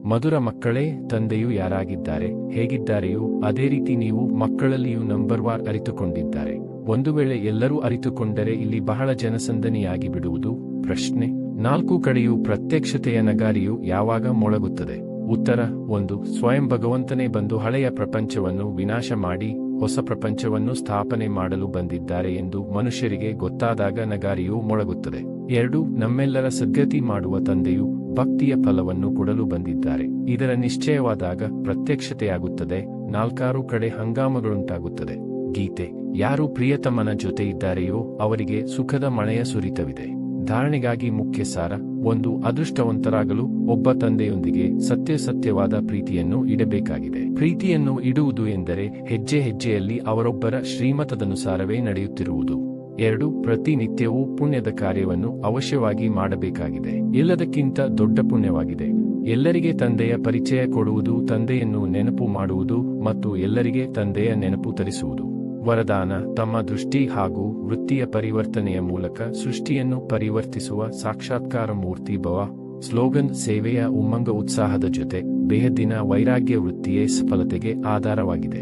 ಮಧುರ ಮಕ್ಕಳೇ, ತಂದೆಯು ಯಾರಾಗಿದ್ದಾರೆ, ಹೇಗಿದ್ದಾರೆಯೋ ಅದೇ ರೀತಿ ನೀವು ಮಕ್ಕಳಲ್ಲಿಯೂ ನಂಬರ್ವಾರ್ ಅರಿತುಕೊಂಡಿದ್ದಾರೆ. ಒಂದು ವೇಳೆ ಎಲ್ಲರೂ ಅರಿತುಕೊಂಡರೆ ಇಲ್ಲಿ ಬಹಳ ಜನಸಂದಣಿಯಾಗಿ ಬಿಡುವುದು. ಪ್ರಶ್ನೆ 4 ಕಡೆಯೂ ಪ್ರತ್ಯಕ್ಷತೆಯ ನಗಾರಿಯು ಯಾವಾಗ ಮೊಳಗುತ್ತದೆ? ಉತ್ತರ 1. ಸ್ವಯಂ ಭಗವಂತನೇ ಬಂದು ಹಳೆಯ ಪ್ರಪಂಚವನ್ನು ವಿನಾಶ ಮಾಡಿ ಹೊಸ ಪ್ರಪಂಚವನ್ನು ಸ್ಥಾಪನೆ ಮಾಡಲು ಬಂದಿದ್ದಾರೆ ಎಂದು ಮನುಷ್ಯರಿಗೆ ಗೊತ್ತಾದಾಗ ನಗಾರಿಯು ಮೊಳಗುತ್ತದೆ. 2. ನಮ್ಮೆಲ್ಲರ ಸದ್ಗತಿ ಮಾಡುವ ತಂದೆಯು ಭಕ್ತಿಯ ಫಲವನ್ನು ಕೊಡಲು ಬಂದಿದ್ದಾರೆ. ಇದರ ನಿಶ್ಚಯವಾದಾಗ ಪ್ರತ್ಯಕ್ಷತೆಯಾಗುತ್ತದೆ. 4 ಕಡೆ ಹಂಗಾಮಗಳುಂಟಾಗುತ್ತದೆ. ಗೀತೆ. ಯಾರು ಪ್ರಿಯತಮನ ಜೊತೆ ಇದ್ದಾರೆಯೋ ಅವರಿಗೆ ಸುಖದ ಮಳೆಯ ಸುರಿತವಿದೆ. ಧಾರಣೆಗಾಗಿ ಮುಖ್ಯ ಸಾರ. 1. ಅದೃಷ್ಟವಂತರಾಗಲು ಒಬ್ಬ ತಂದೆಯೊಂದಿಗೆ ಸತ್ಯವಾದ ಪ್ರೀತಿಯನ್ನು ಇಡಬೇಕಾಗಿದೆ. ಪ್ರೀತಿಯನ್ನು ಇಡುವುದು ಎಂದರೆ ಹೆಜ್ಜೆ ಹೆಜ್ಜೆಯಲ್ಲಿ ಅವರೊಬ್ಬರ ಶ್ರೀಮತದನುಸಾರವೇ ನಡೆಯುತ್ತಿರುವುದು. 2. ಪ್ರತಿನಿತ್ಯವೂ ಪುಣ್ಯದ ಕಾರ್ಯವನ್ನು ಅವಶ್ಯವಾಗಿ ಮಾಡಬೇಕಾಗಿದೆ. ಎಲ್ಲದಕ್ಕಿಂತ ದೊಡ್ಡ ಪುಣ್ಯವಾಗಿದೆ. ಎಲ್ಲರಿಗೆ ತಂದೆಯ ಪರಿಚಯ ಕೊಡುವುದು, ತಂದೆಯನ್ನು ನೆನಪು ಮಾಡುವುದು ಮತ್ತು ಎಲ್ಲರಿಗೆ ತಂದೆಯ ನೆನಪು ತರಿಸುವುದು. ವರದಾನ. ತಮ್ಮ ದೃಷ್ಟಿ ಹಾಗೂ ವೃತ್ತಿಯ ಪರಿವರ್ತನೆಯ ಮೂಲಕ ಸೃಷ್ಟಿಯನ್ನು ಪರಿವರ್ತಿಸುವ ಸಾಕ್ಷಾತ್ಕಾರ ಮೂರ್ತಿ ಭವ. ಸ್ಲೋಗನ್. ಸೇವೆಯ ಉಮ್ಮಂಗ ಉತ್ಸಾಹದ ಜೊತೆ ಬೇಹದ್ದಿನ ವೈರಾಗ್ಯ ವೃತ್ತಿಯೇ ಸಫಲತೆಗೆ ಆಧಾರವಾಗಿದೆ.